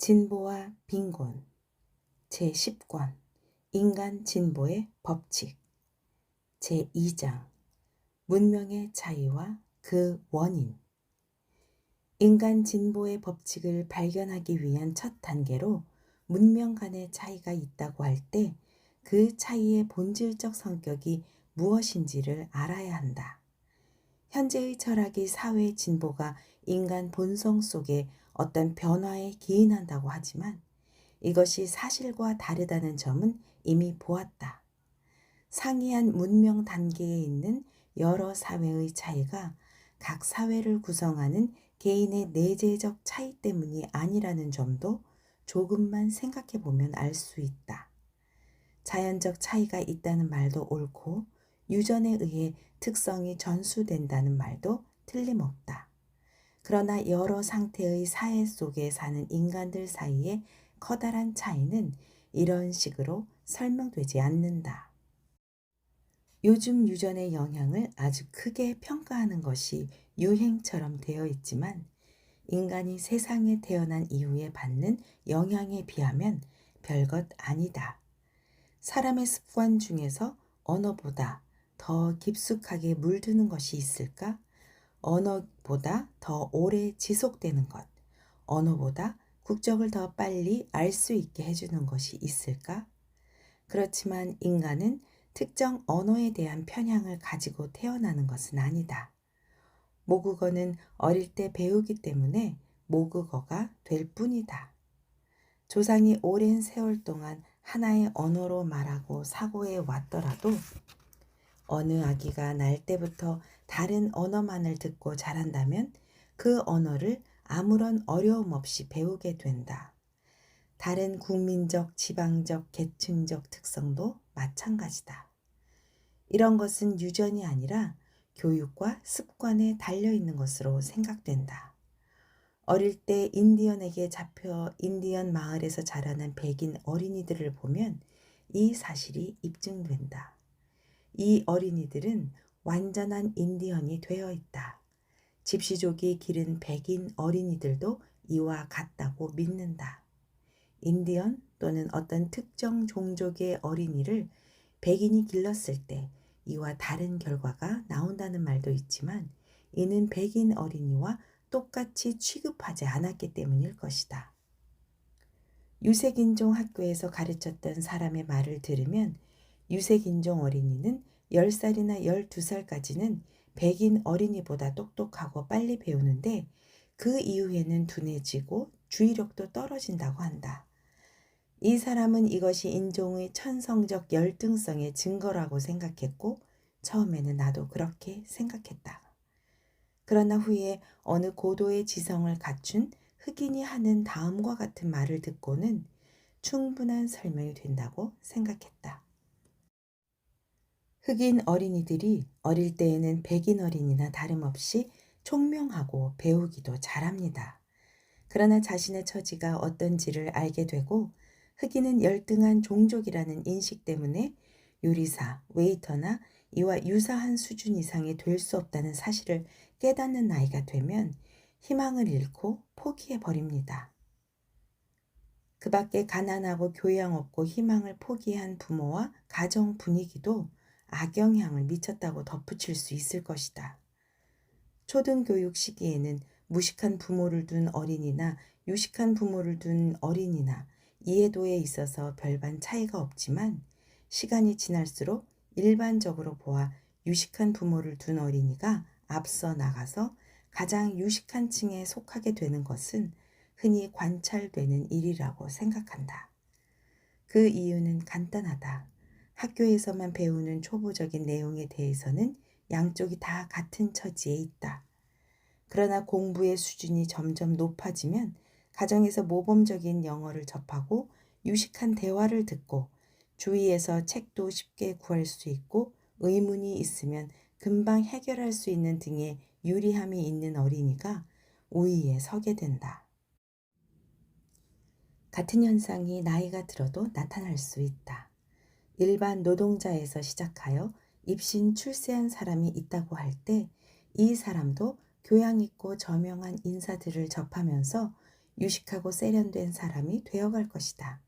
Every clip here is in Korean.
진보와 빈곤 제10권 인간 진보의 법칙 제2장 문명의 차이와 그 원인. 인간 진보의 법칙을 발견하기 위한 첫 단계로 문명 간의 차이가 있다고 할 때 그 차이의 본질적 성격이 무엇인지를 알아야 한다. 현재의 철학이 사회 진보가 인간 본성 속에 어떤 변화에 기인한다고 하지만 이것이 사실과 다르다는 점은 이미 보았다. 상이한 문명 단계에 있는 여러 사회의 차이가 각 사회를 구성하는 개인의 내재적 차이 때문이 아니라는 점도 조금만 생각해 보면 알 수 있다. 자연적 차이가 있다는 말도 옳고 유전에 의해 특성이 전수된다는 말도 틀림없다. 그러나 여러 상태의 사회 속에 사는 인간들 사이의 커다란 차이는 이런 식으로 설명되지 않는다. 요즘 유전의 영향을 아주 크게 평가하는 것이 유행처럼 되어 있지만 인간이 세상에 태어난 이후에 받는 영향에 비하면 별것 아니다. 사람의 습관 중에서 언어보다 더 깊숙하게 물드는 것이 있을까? 언어보다 더 오래 지속되는 것, 언어보다 국적을 더 빨리 알 수 있게 해주는 것이 있을까? 그렇지만 인간은 특정 언어에 대한 편향을 가지고 태어나는 것은 아니다. 모국어는 어릴 때 배우기 때문에 모국어가 될 뿐이다. 조상이 오랜 세월 동안 하나의 언어로 말하고 사고해 왔더라도 어느 아기가 날 때부터 다른 언어만을 듣고 자란다면 그 언어를 아무런 어려움 없이 배우게 된다. 다른 국민적, 지방적, 계층적 특성도 마찬가지다. 이런 것은 유전이 아니라 교육과 습관에 달려있는 것으로 생각된다. 어릴 때 인디언에게 잡혀 인디언 마을에서 자라난 백인 어린이들을 보면 이 사실이 입증된다. 이 어린이들은 완전한 인디언이 되어 있다. 집시족이 기른 백인 어린이들도 이와 같다고 믿는다. 인디언 또는 어떤 특정 종족의 어린이를 백인이 길렀을 때 이와 다른 결과가 나온다는 말도 있지만 이는 백인 어린이와 똑같이 취급하지 않았기 때문일 것이다. 유색인종 학교에서 가르쳤던 사람의 말을 들으면 유색인종 어린이는 10살이나 12살까지는 백인 어린이보다 똑똑하고 빨리 배우는데 그 이후에는 둔해지고 주의력도 떨어진다고 한다. 이 사람은 이것이 인종의 천성적 열등성의 증거라고 생각했고 처음에는 나도 그렇게 생각했다. 그러나 후에 어느 고도의 지성을 갖춘 흑인이 하는 다음과 같은 말을 듣고는 충분한 설명이 된다고 생각했다. 흑인 어린이들이 어릴 때에는 백인 어린이나 다름없이 총명하고 배우기도 잘합니다. 그러나 자신의 처지가 어떤지를 알게 되고 흑인은 열등한 종족이라는 인식 때문에 요리사, 웨이터나 이와 유사한 수준 이상이 될 수 없다는 사실을 깨닫는 나이가 되면 희망을 잃고 포기해버립니다. 그 밖에 가난하고 교양 없고 희망을 포기한 부모와 가정 분위기도 악영향을 미쳤다고 덧붙일 수 있을 것이다. 초등교육 시기에는 무식한 부모를 둔 어린이나 유식한 부모를 둔 어린이나 이해도에 있어서 별반 차이가 없지만 시간이 지날수록 일반적으로 보아 유식한 부모를 둔 어린이가 앞서 나가서 가장 유식한 층에 속하게 되는 것은 흔히 관찰되는 일이라고 생각한다. 그 이유는 간단하다. 학교에서만 배우는 초보적인 내용에 대해서는 양쪽이 다 같은 처지에 있다. 그러나 공부의 수준이 점점 높아지면 가정에서 모범적인 영어를 접하고 유식한 대화를 듣고 주위에서 책도 쉽게 구할 수 있고 의문이 있으면 금방 해결할 수 있는 등의 유리함이 있는 어린이가 우위에 서게 된다. 같은 현상이 나이가 들어도 나타날 수 있다. 일반 노동자에서 시작하여 입신 출세한 사람이 있다고 할 때 이 사람도 교양 있고 저명한 인사들을 접하면서 유식하고 세련된 사람이 되어갈 것이다.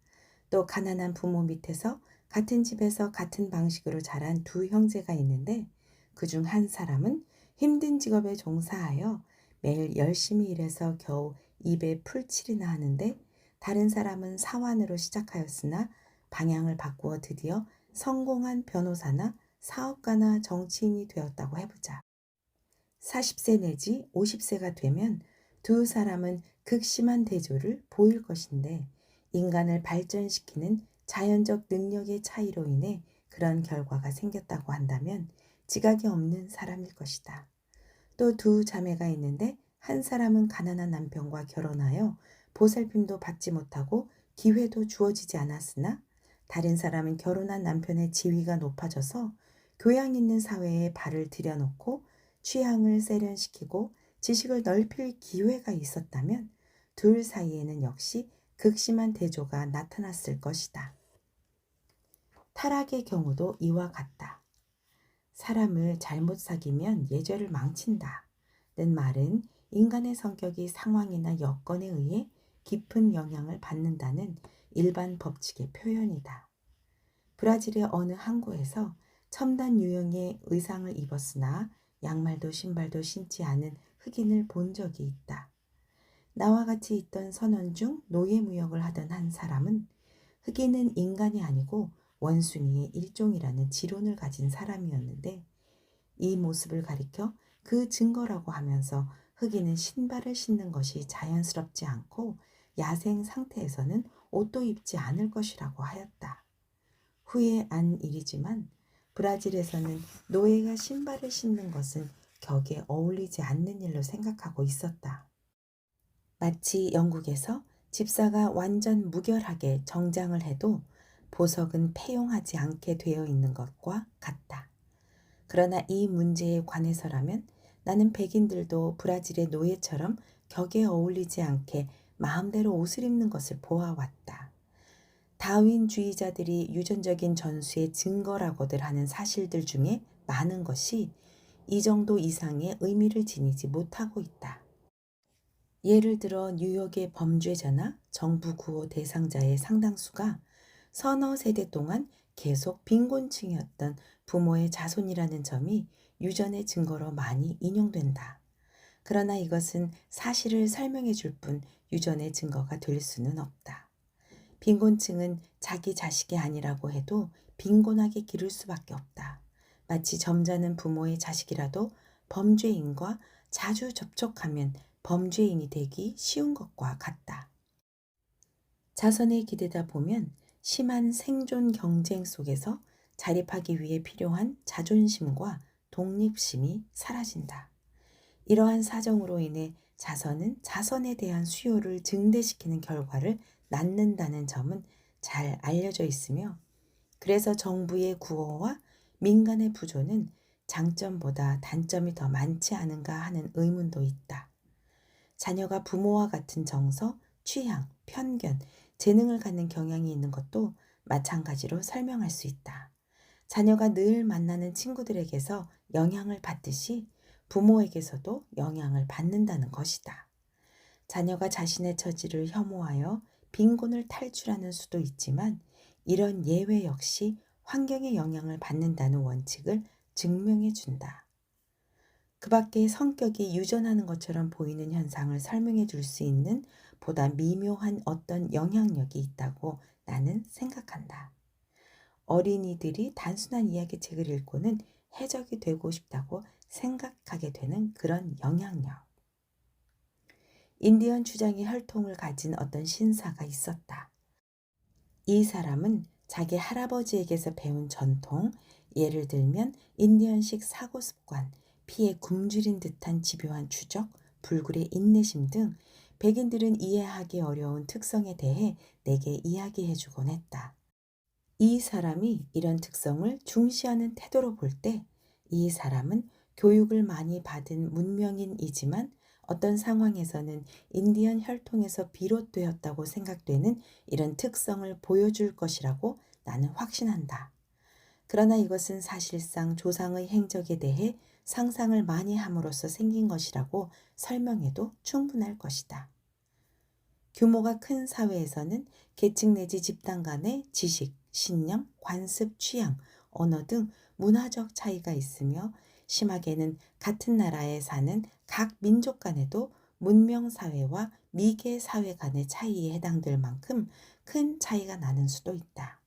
또 가난한 부모 밑에서 같은 집에서 같은 방식으로 자란 두 형제가 있는데 그중 한 사람은 힘든 직업에 종사하여 매일 열심히 일해서 겨우 입에 풀칠이나 하는데 다른 사람은 사환으로 시작하였으나 방향을 바꾸어 드디어 성공한 변호사나 사업가나 정치인이 되었다고 해보자. 40세 내지 50세가 되면 두 사람은 극심한 대조를 보일 것인데 인간을 발전시키는 자연적 능력의 차이로 인해 그런 결과가 생겼다고 한다면 지각이 없는 사람일 것이다. 또 두 자매가 있는데 한 사람은 가난한 남편과 결혼하여 보살핌도 받지 못하고 기회도 주어지지 않았으나 다른 사람은 결혼한 남편의 지위가 높아져서 교양 있는 사회에 발을 들여놓고 취향을 세련시키고 지식을 넓힐 기회가 있었다면 둘 사이에는 역시 극심한 대조가 나타났을 것이다. 타락의 경우도 이와 같다. 사람을 잘못 사귀면 예절을 망친다. 는 말은 인간의 성격이 상황이나 여건에 의해 깊은 영향을 받는다는 일반 법칙의 표현이다. 브라질의 어느 항구에서 첨단 유형의 의상을 입었으나 양말도 신발도 신지 않은 흑인을 본 적이 있다. 나와 같이 있던 선원 중 노예무역을 하던 한 사람은 흑인은 인간이 아니고 원숭이의 일종이라는 지론을 가진 사람이었는데 이 모습을 가리켜 그 증거라고 하면서 흑인은 신발을 신는 것이 자연스럽지 않고 야생 상태에서는 옷도 입지 않을 것이라고 하였다. 후에 안 일이지만 브라질에서는 노예가 신발을 신는 것은 격에 어울리지 않는 일로 생각하고 있었다. 마치 영국에서 집사가 완전 무결하게 정장을 해도 보석은 폐용하지 않게 되어 있는 것과 같다. 그러나 이 문제에 관해서라면 나는 백인들도 브라질의 노예처럼 격에 어울리지 않게 마음대로 옷을 입는 것을 보아왔다. 다윈주의자들이 유전적인 전수의 증거라고들 하는 사실들 중에 많은 것이 이 정도 이상의 의미를 지니지 못하고 있다. 예를 들어 뉴욕의 범죄자나 정부 구호 대상자의 상당수가 서너 세대 동안 계속 빈곤층이었던 부모의 자손이라는 점이 유전의 증거로 많이 인용된다. 그러나 이것은 사실을 설명해 줄 뿐 유전의 증거가 될 수는 없다. 빈곤층은 자기 자식이 아니라고 해도 빈곤하게 기를 수밖에 없다. 마치 점잖은 부모의 자식이라도 범죄인과 자주 접촉하면 범죄인이 되기 쉬운 것과 같다. 자선에 기대다 보면 심한 생존 경쟁 속에서 자립하기 위해 필요한 자존심과 독립심이 사라진다. 이러한 사정으로 인해 자선은 자선에 대한 수요를 증대시키는 결과를 낳는다는 점은 잘 알려져 있으며 그래서 정부의 구호와 민간의 부조는 장점보다 단점이 더 많지 않은가 하는 의문도 있다. 자녀가 부모와 같은 정서, 취향, 편견, 재능을 갖는 경향이 있는 것도 마찬가지로 설명할 수 있다. 자녀가 늘 만나는 친구들에게서 영향을 받듯이 부모에게서도 영향을 받는다는 것이다. 자녀가 자신의 처지를 혐오하여 빈곤을 탈출하는 수도 있지만 이런 예외 역시 환경의 영향을 받는다는 원칙을 증명해 준다. 그 밖에 성격이 유전하는 것처럼 보이는 현상을 설명해 줄 수 있는 보다 미묘한 어떤 영향력이 있다고 나는 생각한다. 어린이들이 단순한 이야기책을 읽고는 해적이 되고 싶다고 생각하게 되는 그런 영향력. 인디언 주장의 혈통을 가진 어떤 신사가 있었다. 이 사람은 자기 할아버지에게서 배운 전통, 예를 들면 인디언식 사고 습관, 피에 굶주린 듯한 집요한 추적, 불굴의 인내심 등 백인들은 이해하기 어려운 특성에 대해 내게 이야기해주곤 했다. 이 사람이 이런 특성을 중시하는 태도로 볼 때 이 사람은 교육을 많이 받은 문명인이지만 어떤 상황에서는 인디언 혈통에서 비롯되었다고 생각되는 이런 특성을 보여줄 것이라고 나는 확신한다. 그러나 이것은 사실상 조상의 행적에 대해 상상을 많이 함으로써 생긴 것이라고 설명해도 충분할 것이다. 규모가 큰 사회에서는 계층 내지 집단 간의 지식, 신념, 관습, 취향, 언어 등 문화적 차이가 있으며 심하게는 같은 나라에 사는 각 민족 간에도 문명 사회와 미개 사회 간의 차이에 해당될 만큼 큰 차이가 나는 수도 있다.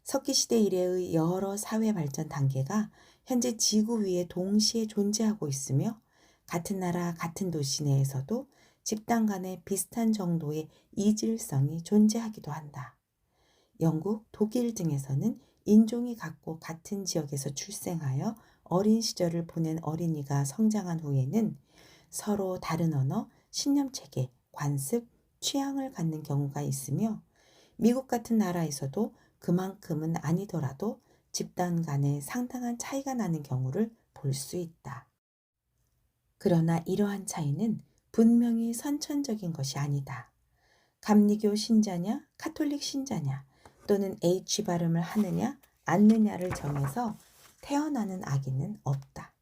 석기시대 이래의 여러 사회 발전 단계가 현재 지구 위에 동시에 존재하고 있으며 같은 나라 같은 도시 내에서도 집단 간의 비슷한 정도의 이질성이 존재하기도 한다. 영국, 독일 등에서는 인종이 같고 같은 지역에서 출생하여 어린 시절을 보낸 어린이가 성장한 후에는 서로 다른 언어, 신념체계, 관습, 취향을 갖는 경우가 있으며 미국 같은 나라에서도 그만큼은 아니더라도 집단 간에 상당한 차이가 나는 경우를 볼 수 있다. 그러나 이러한 차이는 분명히 선천적인 것이 아니다. 감리교 신자냐, 카톨릭 신자냐, 또는 H 발음을 하느냐, 않느냐를 정해서 태어나는 아기는 없다.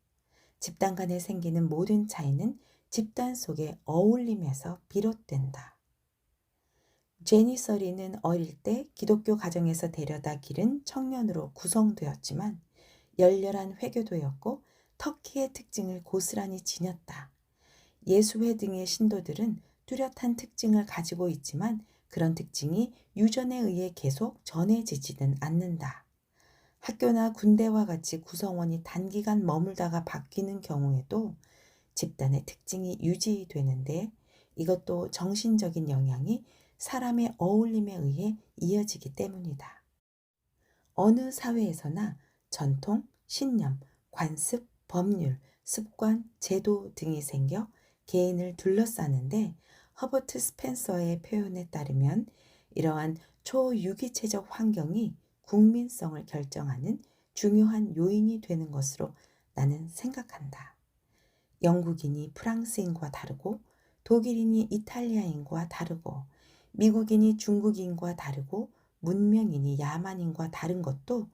집단 간에 생기는 모든 차이는 집단 속의 어울림에서 비롯된다. 제니 서리는 어릴 때 기독교 가정에서 데려다 기른 청년으로 구성되었지만 열렬한 회교도였고 터키의 특징을 고스란히 지녔다. 예수회 등의 신도들은 뚜렷한 특징을 가지고 있지만 그런 특징이 유전에 의해 계속 전해지지는 않는다. 학교나 군대와 같이 구성원이 단기간 머물다가 바뀌는 경우에도 집단의 특징이 유지되는데 이것도 정신적인 영향이 사람의 어울림에 의해 이어지기 때문이다. 어느 사회에서나 전통, 신념, 관습, 법률, 습관, 제도 등이 생겨 개인을 둘러싸는데 허버트 스펜서의 표현에 따르면 이러한 초유기체적 환경이 국민성을 결정하는 중요한 요인이 되는 것으로 나는 생각한다. 영국인이 프랑스인과 다르고 독일인이 이탈리아인과 다르고 미국인이 중국인과 다르고 문명인이 야만인과 다른 것도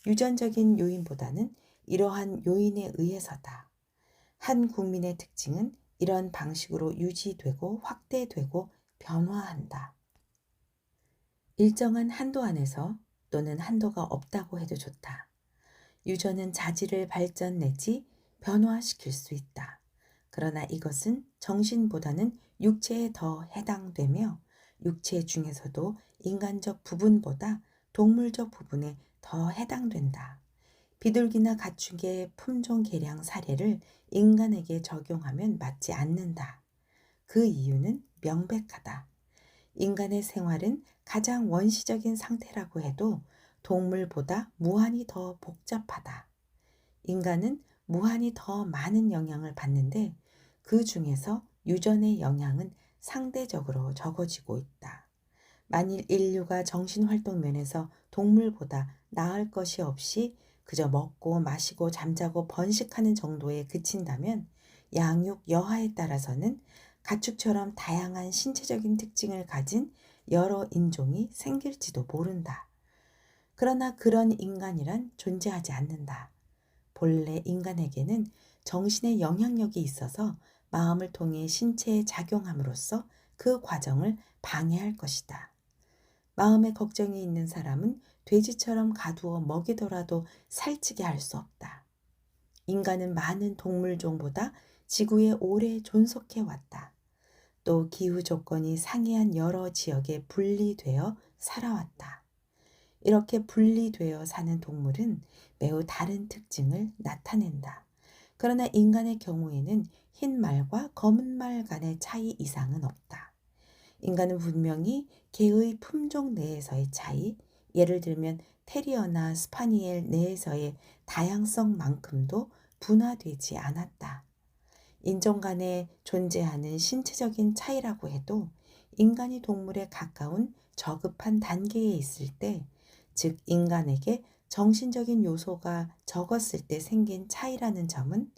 유전적인 요인보다는 이러한 요인에 의해서다. 한 국민의 특징은 이런 방식으로 유지되고 확대되고 변화한다. 일정한 한도 안에서 또는 한도가 없다고 해도 좋다. 유전은 자질을 발전 내지 변화시킬 수 있다. 그러나 이것은 정신보다는 육체에 더 해당되며 육체 중에서도 인간적 부분보다 동물적 부분에 더 해당된다. 비둘기나 가축의 품종 개량 사례를 인간에게 적용하면 맞지 않는다. 그 이유는 명백하다. 인간의 생활은 가장 원시적인 상태라고 해도 동물보다 무한히 더 복잡하다. 인간은 무한히 더 많은 영향을 받는데 그 중에서 유전의 영향은 상대적으로 적어지고 있다. 만일 인류가 정신활동 면에서 동물보다 나을 것이 없이 그저 먹고 마시고 잠자고 번식하는 정도에 그친다면 양육 여하에 따라서는 가축처럼 다양한 신체적인 특징을 가진 여러 인종이 생길지도 모른다. 그러나 그런 인간이란 존재하지 않는다. 본래 인간에게는 정신의 영향력이 있어서 마음을 통해 신체에 작용함으로써 그 과정을 방해할 것이다. 마음에 걱정이 있는 사람은 돼지처럼 가두어 먹이더라도 살찌게 할 수 없다. 인간은 많은 동물종보다 지구에 오래 존속해 왔다. 또 기후 조건이 상이한 여러 지역에 분리되어 살아왔다. 이렇게 분리되어 사는 동물은 매우 다른 특징을 나타낸다. 그러나 인간의 경우에는 흰 말과 검은 말 간의 차이 이상은 없다. 인간은 분명히 개의 품종 내에서의 차이, 예를 들면 테리어나 스파니엘 내에서의 다양성만큼도 분화되지 않았다. 인종 간에 존재하는 신체적인 차이라고 해도 인간이 동물에 가까운 저급한 단계에 있을 때, 즉 인간에게 정신적인 요소가 적었을 때 생긴 차이라는 점은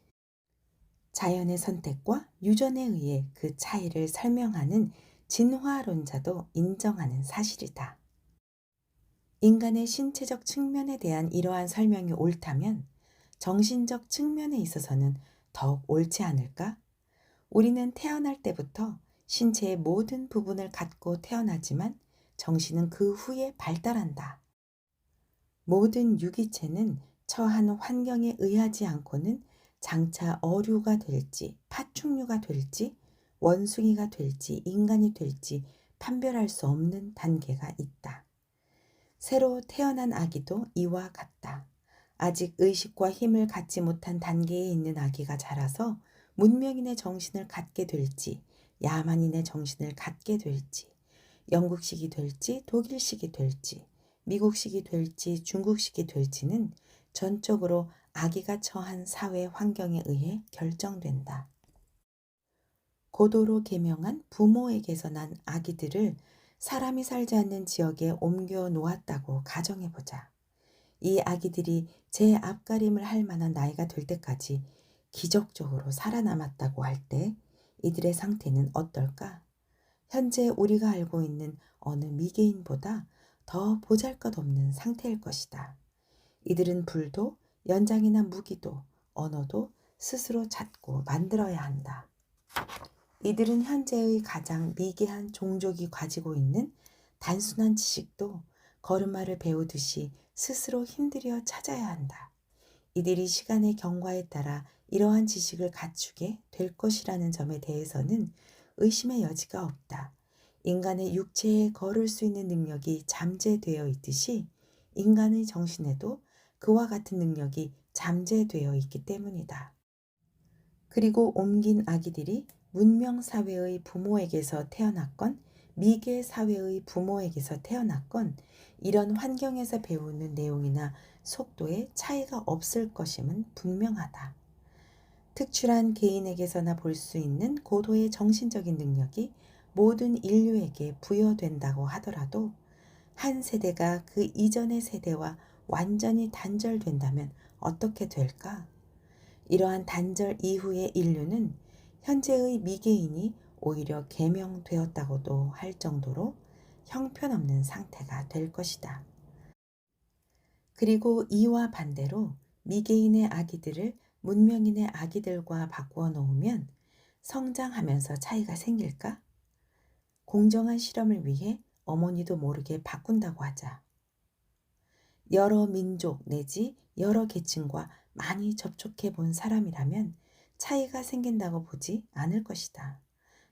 자연의 선택과 유전에 의해 그 차이를 설명하는 진화론자도 인정하는 사실이다. 인간의 신체적 측면에 대한 이러한 설명이 옳다면 정신적 측면에 있어서는 더욱 옳지 않을까? 우리는 태어날 때부터 신체의 모든 부분을 갖고 태어나지만 정신은 그 후에 발달한다. 모든 유기체는 처한 환경에 의하지 않고는 장차 어류가 될지, 파충류가 될지, 원숭이가 될지, 인간이 될지 판별할 수 없는 단계가 있다. 새로 태어난 아기도 이와 같다. 아직 의식과 힘을 갖지 못한 단계에 있는 아기가 자라서 문명인의 정신을 갖게 될지, 야만인의 정신을 갖게 될지, 영국식이 될지, 독일식이 될지, 미국식이 될지, 중국식이 될지는 전적으로 아기가 처한 사회 환경에 의해 결정된다. 고도로 계명한 부모에게서 난 아기들을 사람이 살지 않는 지역에 옮겨 놓았다고 가정해보자. 이 아기들이 제 앞가림을 할 만한 나이가 될 때까지 기적적으로 살아남았다고 할 때 이들의 상태는 어떨까? 현재 우리가 알고 있는 어느 미개인보다 더 보잘것없는 상태일 것이다. 이들은 불도, 연장이나 무기도, 언어도 스스로 찾고 만들어야 한다. 이들은 현재의 가장 미개한 종족이 가지고 있는 단순한 지식도 걸음마를 배우듯이 스스로 힘들여 찾아야 한다. 이들이 시간의 경과에 따라 이러한 지식을 갖추게 될 것이라는 점에 대해서는 의심의 여지가 없다. 인간의 육체에 걸을 수 있는 능력이 잠재되어 있듯이 인간의 정신에도 그와 같은 능력이 잠재되어 있기 때문이다. 그리고 옮긴 아기들이 문명 사회의 부모에게서 태어났건 미개 사회의 부모에게서 태어났건 이런 환경에서 배우는 내용이나 속도에 차이가 없을 것임은 분명하다. 특출한 개인에게서나 볼 수 있는 고도의 정신적인 능력이 모든 인류에게 부여된다고 하더라도 한 세대가 그 이전의 세대와 완전히 단절된다면 어떻게 될까? 이러한 단절 이후의 인류는 현재의 미개인이 오히려 계명되었다고도 할 정도로 형편없는 상태가 될 것이다. 그리고 이와 반대로 미개인의 아기들을 문명인의 아기들과 바꾸어 놓으면 성장하면서 차이가 생길까? 공정한 실험을 위해 어머니도 모르게 바꾼다고 하자. 여러 민족 내지 여러 계층과 많이 접촉해 본 사람이라면 차이가 생긴다고 보지 않을 것이다.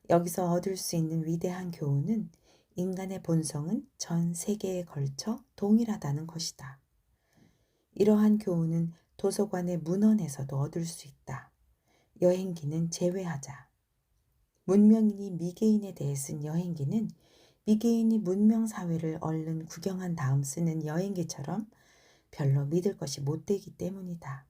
여기서 얻을 수 있는 위대한 교훈은 인간의 본성은 전 세계에 걸쳐 동일하다는 것이다. 이러한 교훈은 도서관의 문헌에서도 얻을 수 있다. 여행기는 제외하자. 문명인이 미개인에 대해 쓴 여행기는 미개인이 문명사회를 얼른 구경한 다음 쓰는 여행기처럼 별로 믿을 것이 못되기 때문이다.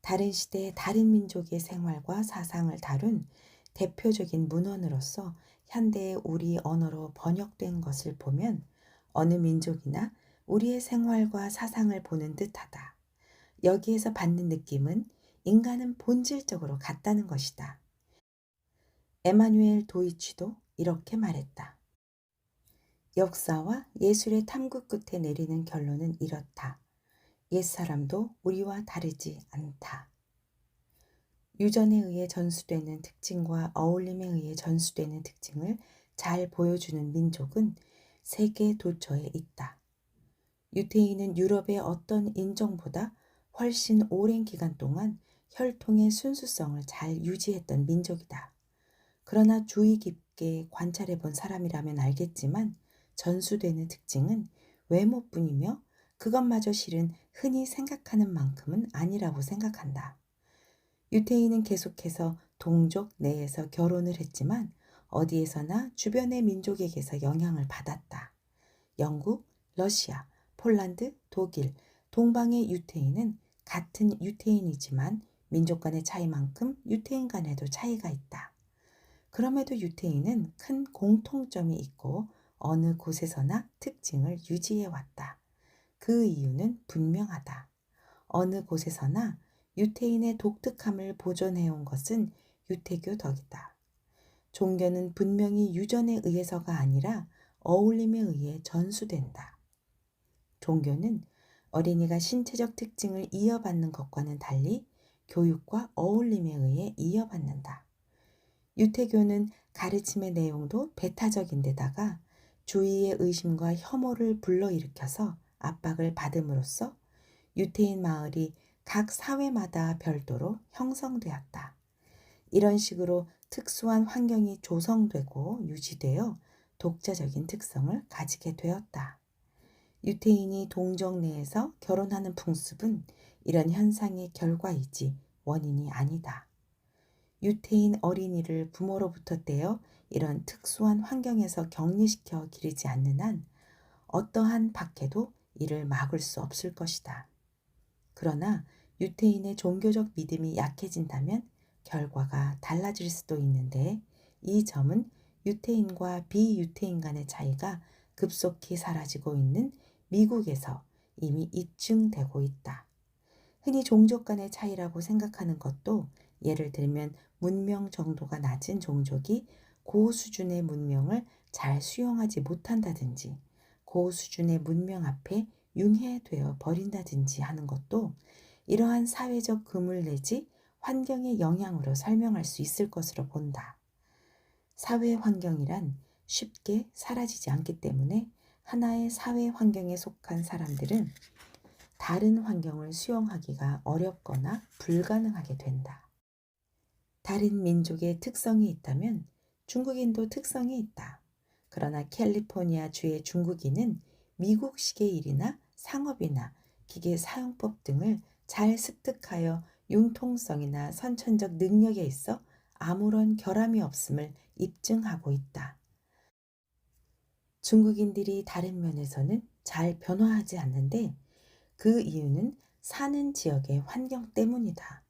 다른 시대의 다른 민족의 생활과 사상을 다룬 대표적인 문헌으로서 현대의 우리 언어로 번역된 것을 보면 어느 민족이나 우리의 생활과 사상을 보는 듯하다. 여기에서 받는 느낌은 인간은 본질적으로 같다는 것이다. 에마뉴엘 도이치도 이렇게 말했다. 역사와 예술의 탐구 끝에 내리는 결론은 이렇다. 옛사람도 우리와 다르지 않다. 유전에 의해 전수되는 특징과 어울림에 의해 전수되는 특징을 잘 보여주는 민족은 세계 도처에 있다. 유태인은 유럽의 어떤 인종보다 훨씬 오랜 기간 동안 혈통의 순수성을 잘 유지했던 민족이다. 그러나 주의 깊게 관찰해 본 사람이라면 알겠지만 전수되는 특징은 외모뿐이며 그것마저 실은 흔히 생각하는 만큼은 아니라고 생각한다. 유태인은 계속해서 동족 내에서 결혼을 했지만 어디에서나 주변의 민족에게서 영향을 받았다. 영국, 러시아, 폴란드, 독일, 동방의 유태인은 같은 유태인이지만 민족 간의 차이만큼 유태인 간에도 차이가 있다. 그럼에도 유태인은 큰 공통점이 있고 어느 곳에서나 특징을 유지해 왔다. 그 이유는 분명하다. 어느 곳에서나 유태인의 독특함을 보존해온 것은 유태교 덕이다. 종교는 분명히 유전에 의해서가 아니라 어울림에 의해 전수된다. 종교는 어린이가 신체적 특징을 이어받는 것과는 달리 교육과 어울림에 의해 이어받는다. 유태교는 가르침의 내용도 배타적인데다가 주위의 의심과 혐오를 불러일으켜서 압박을 받음으로써 유태인 마을이 각 사회마다 별도로 형성되었다. 이런 식으로 특수한 환경이 조성되고 유지되어 독자적인 특성을 가지게 되었다. 유태인이 동정 내에서 결혼하는 풍습은 이런 현상의 결과이지 원인이 아니다. 유태인 어린이를 부모로부터 떼어 이런 특수한 환경에서 격리시켜 기르지 않는 한 어떠한 박해도 이를 막을 수 없을 것이다. 그러나 유태인의 종교적 믿음이 약해진다면 결과가 달라질 수도 있는데 이 점은 유태인과 비유태인 간의 차이가 급속히 사라지고 있는 미국에서 이미 입증되고 있다. 흔히 종족 간의 차이라고 생각하는 것도 예를 들면 문명 정도가 낮은 종족이 고수준의 문명을 잘 수용하지 못한다든지 고수준의 문명 앞에 융해되어 버린다든지 하는 것도 이러한 사회적 금을 내지 환경의 영향으로 설명할 수 있을 것으로 본다. 사회 환경이란 쉽게 사라지지 않기 때문에 하나의 사회 환경에 속한 사람들은 다른 환경을 수용하기가 어렵거나 불가능하게 된다. 다른 민족의 특성이 있다면 중국인도 특성이 있다. 그러나 캘리포니아 주의 중국인은 미국식의 일이나 상업이나 기계 사용법 등을 잘 습득하여 융통성이나 선천적 능력에 있어 아무런 결함이 없음을 입증하고 있다. 중국인들이 다른 면에서는 잘 변화하지 않는데 그 이유는 사는 지역의 환경 때문이다.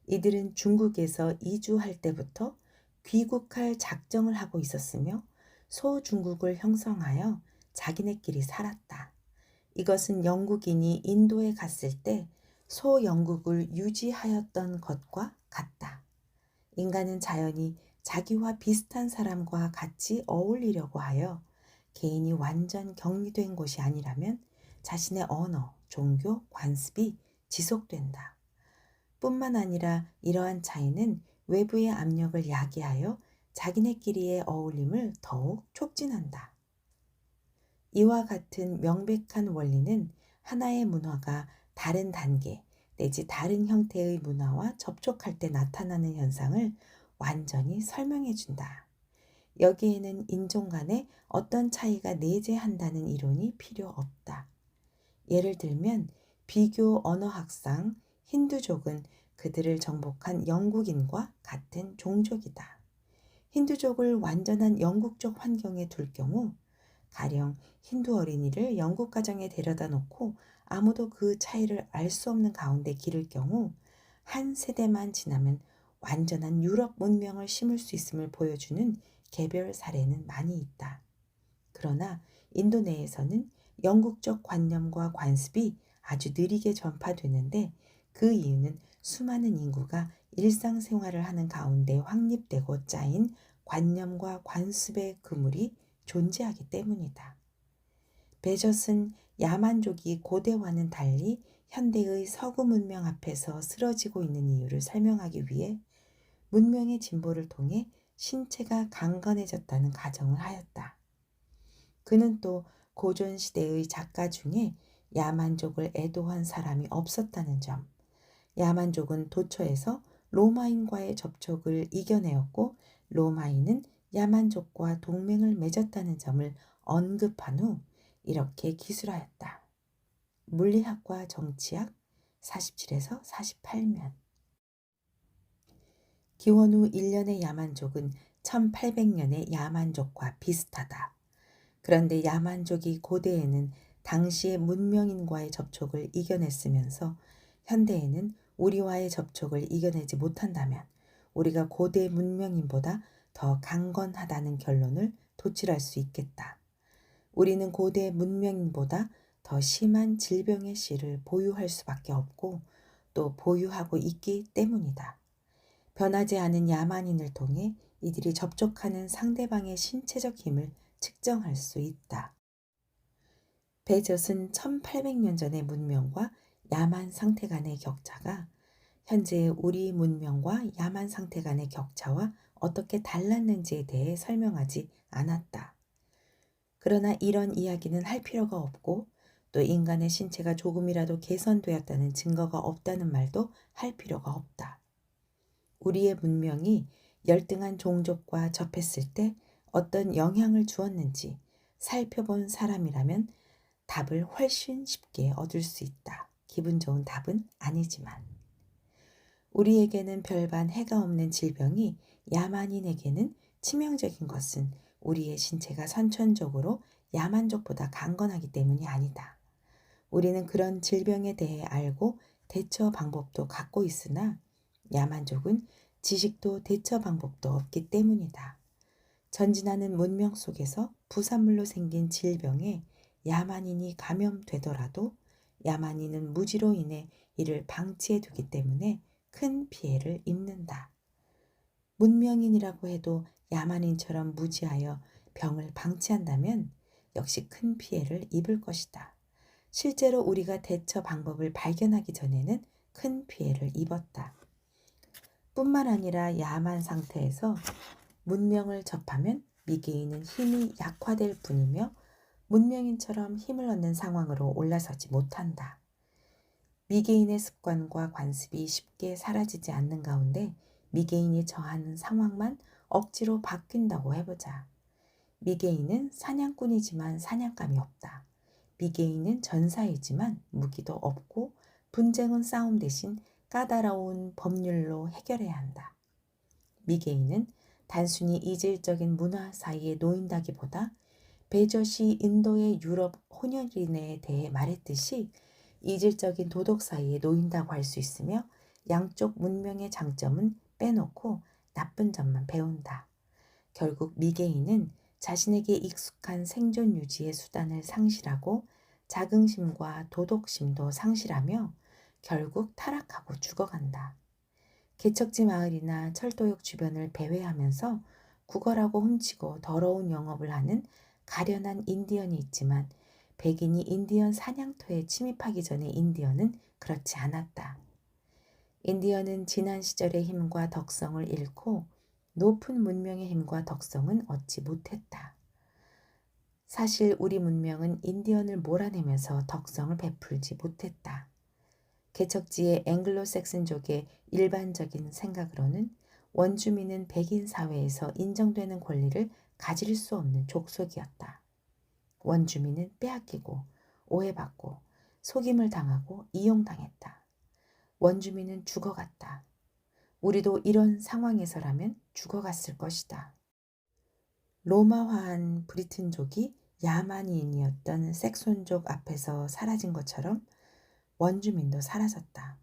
이들은 중국에서 이주할 때부터 귀국할 작정을 하고 있었으며 소중국을 형성하여 자기네끼리 살았다. 이것은 영국인이 인도에 갔을 때 소영국을 유지하였던 것과 같다. 인간은 자연히 자기와 비슷한 사람과 같이 어울리려고 하여 개인이 완전 격리된 곳이 아니라면 자신의 언어, 종교, 관습이 지속된다. 뿐만 아니라 이러한 차이는 외부의 압력을 야기하여 자기네끼리의 어울림을 더욱 촉진한다. 이와 같은 명백한 원리는 하나의 문화가 다른 단계 내지 다른 형태의 문화와 접촉할 때 나타나는 현상을 완전히 설명해 준다. 여기에는 인종 간에 어떤 차이가 내재한다는 이론이 필요 없다. 예를 들면 비교 언어학상 힌두족은 그들을 정복한 영국인과 같은 종족이다. 힌두족을 완전한 영국적 환경에 둘 경우 가령 힌두 어린이를 영국 가정에 데려다 놓고 아무도 그 차이를 알 수 없는 가운데 기를 경우 한 세대만 지나면 완전한 유럽 문명을 심을 수 있음을 보여주는 개별 사례는 많이 있다. 그러나 인도 내에서는 영국적 관념과 관습이 아주 느리게 전파되는데 그 이유는 수많은 인구가 일상생활을 하는 가운데 확립되고 짜인 관념과 관습의 그물이 존재하기 때문이다. 베젓은 야만족이 고대와는 달리 현대의 서구 문명 앞에서 쓰러지고 있는 이유를 설명하기 위해 문명의 진보를 통해 신체가 강건해졌다는 가정을 하였다. 그는 또 고전 시대의 작가 중에 야만족을 애도한 사람이 없었다는 점, 야만족은 도처에서 로마인과의 접촉을 이겨내었고 로마인은 야만족과 동맹을 맺었다는 점을 언급한 후 이렇게 기술하였다. 물리학과 정치학 47에서 48면 기원후 1년의 야만족은 1800년의 야만족과 비슷하다. 그런데 야만족이 고대에는 당시의 문명인과의 접촉을 이겨냈으면서 현대에는 우리와의 접촉을 이겨내지 못한다면 우리가 고대 문명인보다 더 강건하다는 결론을 도출할 수 있겠다. 우리는 고대 문명인보다 더 심한 질병의 씨를 보유할 수밖에 없고 또 보유하고 있기 때문이다. 변하지 않은 야만인을 통해 이들이 접촉하는 상대방의 신체적 힘을 측정할 수 있다. 베젓은 1800년 전의 문명과 야만 상태 간의 격차가 현재의 우리 문명과 야만 상태 간의 격차와 어떻게 달랐는지에 대해 설명하지 않았다. 그러나 이런 이야기는 할 필요가 없고 또 인간의 신체가 조금이라도 개선되었다는 증거가 없다는 말도 할 필요가 없다. 우리의 문명이 열등한 종족과 접했을 때 어떤 영향을 주었는지 살펴본 사람이라면 답을 훨씬 쉽게 얻을 수 있다. 기분 좋은 답은 아니지만. 우리에게는 별반 해가 없는 질병이 야만인에게는 치명적인 것은 우리의 신체가 선천적으로 야만족보다 강건하기 때문이 아니다. 우리는 그런 질병에 대해 알고 대처 방법도 갖고 있으나 야만족은 지식도 대처 방법도 없기 때문이다. 전진하는 문명 속에서 부산물로 생긴 질병에 야만인이 감염되더라도 야만인은 무지로 인해 이를 방치해 두기 때문에 큰 피해를 입는다. 문명인이라고 해도 야만인처럼 무지하여 병을 방치한다면 역시 큰 피해를 입을 것이다. 실제로 우리가 대처 방법을 발견하기 전에는 큰 피해를 입었다. 뿐만 아니라 야만 상태에서 문명을 접하면 미개인은 힘이 약화될 뿐이며 문명인처럼 힘을 얻는 상황으로 올라서지 못한다. 미개인의 습관과 관습이 쉽게 사라지지 않는 가운데 미개인이 처하는 상황만 억지로 바뀐다고 해보자. 미개인은 사냥꾼이지만 사냥감이 없다. 미개인은 전사이지만 무기도 없고 분쟁은 싸움 대신 까다로운 법률로 해결해야 한다. 미개인은 단순히 이질적인 문화 사이에 놓인다기보다 베젓이 인도의 유럽 혼혈인에 대해 말했듯이 이질적인 도덕 사이에 놓인다고 할 수 있으며 양쪽 문명의 장점은 빼놓고 나쁜 점만 배운다. 결국 미개인은 자신에게 익숙한 생존 유지의 수단을 상실하고 자긍심과 도덕심도 상실하며 결국 타락하고 죽어간다. 개척지 마을이나 철도역 주변을 배회하면서 구걸하고 훔치고 더러운 영업을 하는 가련한 인디언이 있지만 백인이 인디언 사냥터에 침입하기 전에 인디언은 그렇지 않았다. 인디언은 지난 시절의 힘과 덕성을 잃고 높은 문명의 힘과 덕성은 얻지 못했다. 사실 우리 문명은 인디언을 몰아내면서 덕성을 베풀지 못했다. 개척지의 앵글로색슨족의 일반적인 생각으로는 원주민은 백인 사회에서 인정되는 권리를 가질 수 없는 족속이었다. 원주민은 빼앗기고 오해받고 속임을 당하고 이용당했다. 원주민은 죽어갔다. 우리도 이런 상황에서라면 죽어갔을 것이다. 로마화한 브리튼족이 야만인이었던 섹손족 앞에서 사라진 것처럼 원주민도 사라졌다.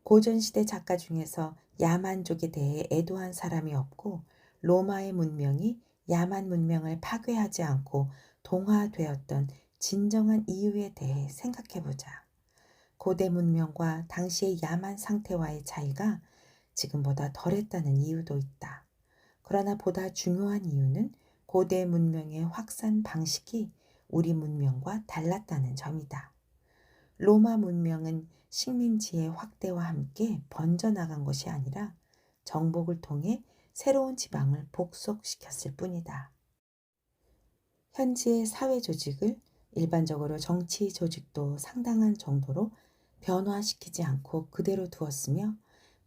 고전시대 작가 중에서 야만족에 대해 애도한 사람이 없고 로마의 문명이 야만 문명을 파괴하지 않고 동화되었던 진정한 이유에 대해 생각해보자. 고대 문명과 당시의 야만 상태와의 차이가 지금보다 덜했다는 이유도 있다. 그러나 보다 중요한 이유는 고대 문명의 확산 방식이 우리 문명과 달랐다는 점이다. 로마 문명은 식민지의 확대와 함께 번져나간 것이 아니라 정복을 통해 새로운 지방을 복속시켰을 뿐이다. 현지의 사회 조직을 일반적으로 정치 조직도 상당한 정도로 변화시키지 않고 그대로 두었으며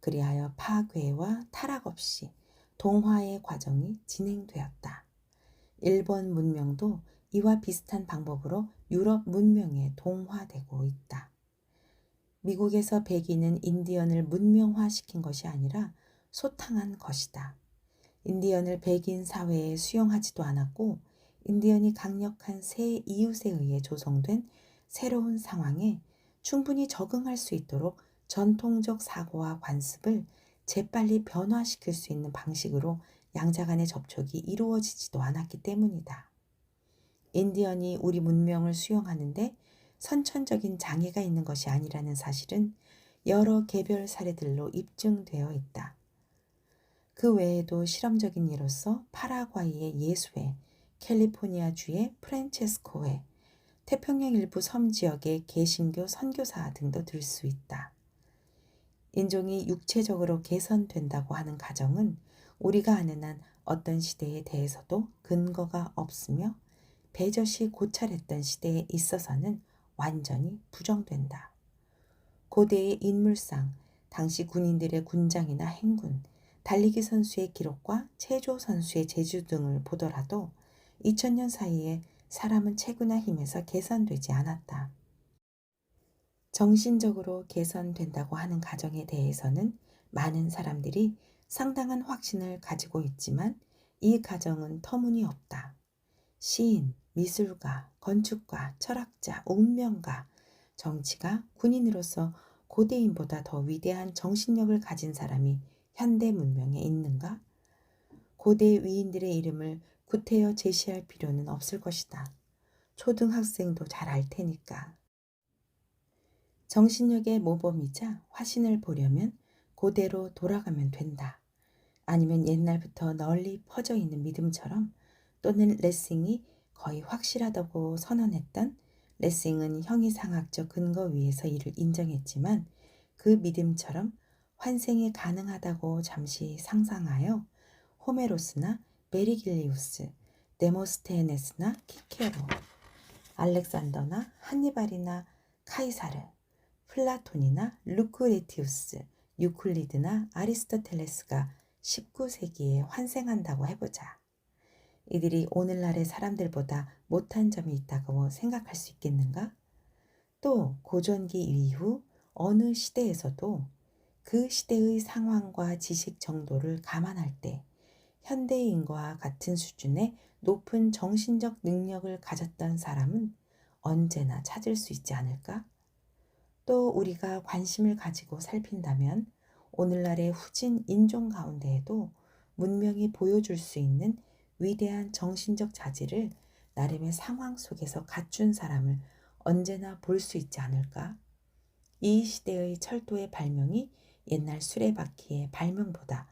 그리하여 파괴와 타락 없이 동화의 과정이 진행되었다. 일본 문명도 이와 비슷한 방법으로 유럽 문명에 동화되고 있다. 미국에서 백인은 인디언을 문명화시킨 것이 아니라 소탕한 것이다. 인디언을 백인 사회에 수용하지도 않았고 인디언이 강력한 새 이웃에 의해 조성된 새로운 상황에 충분히 적응할 수 있도록 전통적 사고와 관습을 재빨리 변화시킬 수 있는 방식으로 양자 간의 접촉이 이루어지지도 않았기 때문이다. 인디언이 우리 문명을 수용하는데 선천적인 장애가 있는 것이 아니라는 사실은 여러 개별 사례들로 입증되어 있다. 그 외에도 실험적인 예로서 파라과이의 예수회, 캘리포니아주의 프란체스코회, 태평양 일부 섬 지역의 개신교 선교사 등도 들 수 있다. 인종이 육체적으로 개선된다고 하는 가정은 우리가 아는 한 어떤 시대에 대해서도 근거가 없으며 배젓이 고찰했던 시대에 있어서는 완전히 부정된다. 고대의 인물상, 당시 군인들의 군장이나 행군, 달리기 선수의 기록과 체조 선수의 재주 등을 보더라도 2000년 사이에 사람은 체구나 힘에서 개선되지 않았다. 정신적으로 개선된다고 하는 가정에 대해서는 많은 사람들이 상당한 확신을 가지고 있지만 이 가정은 터무니없다. 시인, 미술가, 건축가, 철학자, 운명가, 정치가, 군인으로서 고대인보다 더 위대한 정신력을 가진 사람이 현대 문명에 있는가? 고대 위인들의 이름을 구태여 제시할 필요는 없을 것이다. 초등학생도 잘 알 테니까. 정신력의 모범이자 화신을 보려면 고대로 돌아가면 된다. 아니면 옛날부터 널리 퍼져 있는 믿음처럼, 또는 레싱이 거의 확실하다고 선언했던, 레싱은 형이상학적 근거 위에서 이를 인정했지만 그 믿음처럼 환생이 가능하다고 잠시 상상하여 호메로스나 베리길리우스, 데모스테네스나 키케로, 알렉산더나 한니발이나 카이사르, 플라톤이나 루크레티우스, 유클리드나 아리스토텔레스가 19세기에 환생한다고 해보자. 이들이 오늘날의 사람들보다 못한 점이 있다고 생각할 수 있겠는가? 또 고전기 이후 어느 시대에서도 그 시대의 상황과 지식 정도를 감안할 때 현대인과 같은 수준의 높은 정신적 능력을 가졌던 사람은 언제나 찾을 수 있지 않을까? 또 우리가 관심을 가지고 살핀다면 오늘날의 후진 인종 가운데에도 문명이 보여줄 수 있는 위대한 정신적 자질을 나름의 상황 속에서 갖춘 사람을 언제나 볼 수 있지 않을까? 이 시대의 철도의 발명이 옛날 수레바퀴의 발명보다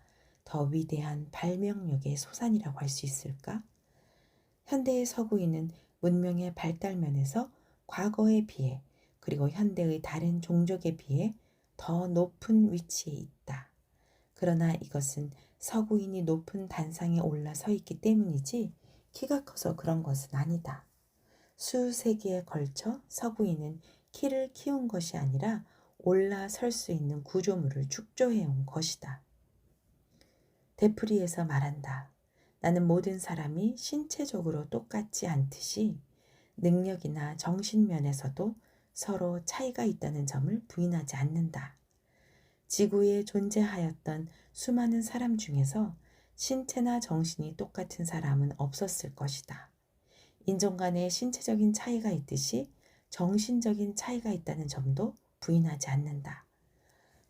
더 위대한 발명력의 소산이라고 할 수 있을까? 현대의 서구인은 문명의 발달 면에서 과거에 비해, 그리고 현대의 다른 종족에 비해 더 높은 위치에 있다. 그러나 이것은 서구인이 높은 단상에 올라서 있기 때문이지 키가 커서 그런 것은 아니다. 수세기에 걸쳐 서구인은 키를 키운 것이 아니라 올라설 수 있는 구조물을 축조해온 것이다. 데프리에서 말한다. 나는 모든 사람이 신체적으로 똑같지 않듯이 능력이나 정신면에서도 서로 차이가 있다는 점을 부인하지 않는다. 지구에 존재하였던 수많은 사람 중에서 신체나 정신이 똑같은 사람은 없었을 것이다. 인종 간의 신체적인 차이가 있듯이 정신적인 차이가 있다는 점도 부인하지 않는다.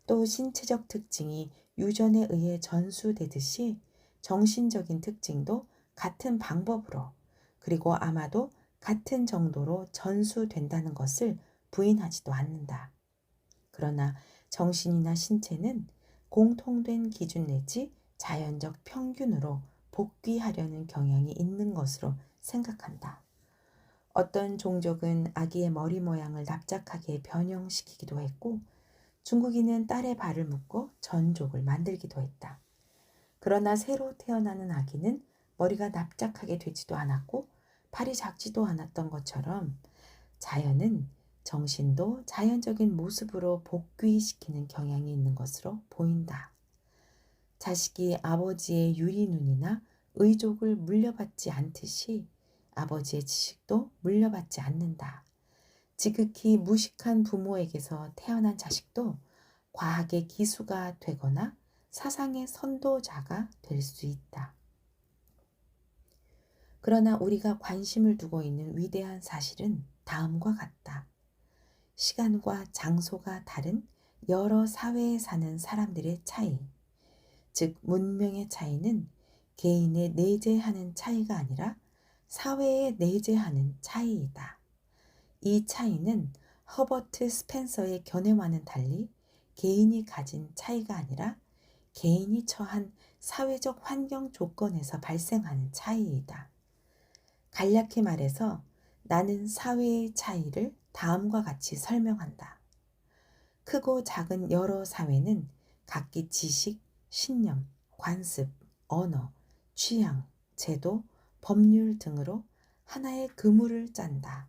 또 신체적 특징이 유전에 의해 전수되듯이 정신적인 특징도 같은 방법으로, 그리고 아마도 같은 정도로 전수된다는 것을 부인하지도 않는다. 그러나 정신이나 신체는 공통된 기준 내지 자연적 평균으로 복귀하려는 경향이 있는 것으로 생각한다. 어떤 종족은 아기의 머리 모양을 납작하게 변형시키기도 했고, 중국인은 딸의 발을 묶고 전족을 만들기도 했다. 그러나 새로 태어나는 아기는 머리가 납작하게 되지도 않았고 발이 작지도 않았던 것처럼 자연은 정신도 자연적인 모습으로 복귀시키는 경향이 있는 것으로 보인다. 자식이 아버지의 유리눈이나 의족을 물려받지 않듯이 아버지의 지식도 물려받지 않는다. 지극히 무식한 부모에게서 태어난 자식도 과학의 기수가 되거나 사상의 선도자가 될 수 있다. 그러나 우리가 관심을 두고 있는 위대한 사실은 다음과 같다. 시간과 장소가 다른 여러 사회에 사는 사람들의 차이, 즉 문명의 차이는 개인의 내재하는 차이가 아니라 사회에 내재하는 차이이다. 이 차이는 허버트 스펜서의 견해와는 달리 개인이 가진 차이가 아니라 개인이 처한 사회적 환경 조건에서 발생하는 차이이다. 간략히 말해서 나는 사회의 차이를 다음과 같이 설명한다. 크고 작은 여러 사회는 각기 지식, 신념, 관습, 언어, 취향, 제도, 법률 등으로 하나의 그물을 짠다.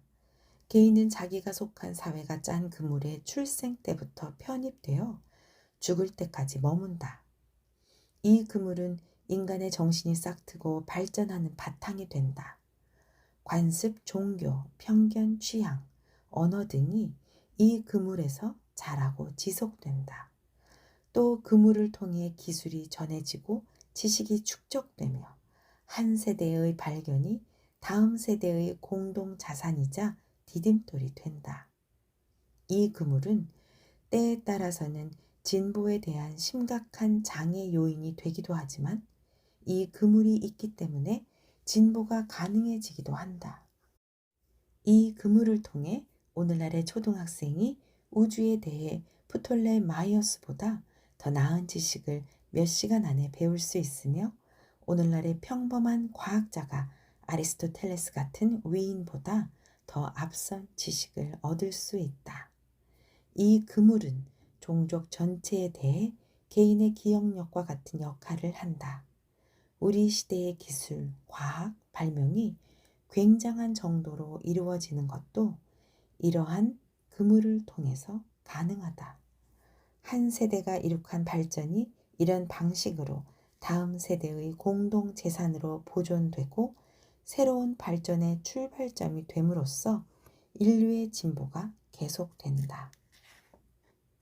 개인은 자기가 속한 사회가 짠 그물에 출생 때부터 편입되어 죽을 때까지 머문다. 이 그물은 인간의 정신이 싹트고 발전하는 바탕이 된다. 관습, 종교, 편견, 취향, 언어 등이 이 그물에서 자라고 지속된다. 또 그물을 통해 기술이 전해지고 지식이 축적되며 한 세대의 발견이 다음 세대의 공동 자산이자 디딤돌이 된다. 이 그물은 때에 따라서는 진보에 대한 심각한 장애 요인이 되기도 하지만 이 그물이 있기 때문에 진보가 가능해지기도 한다. 이 그물을 통해 오늘날의 초등학생이 우주에 대해 프톨레마이오스보다 더 나은 지식을 몇 시간 안에 배울 수 있으며 오늘날의 평범한 과학자가 아리스토텔레스 같은 위인보다 더 앞선 지식을 얻을 수 있다. 이 그물은 종족 전체에 대해 개인의 기억력과 같은 역할을 한다. 우리 시대의 기술, 과학, 발명이 굉장한 정도로 이루어지는 것도 이러한 그물을 통해서 가능하다. 한 세대가 이룩한 발전이 이런 방식으로 다음 세대의 공동 재산으로 보존되고 새로운 발전의 출발점이 됨으로써 인류의 진보가 계속된다.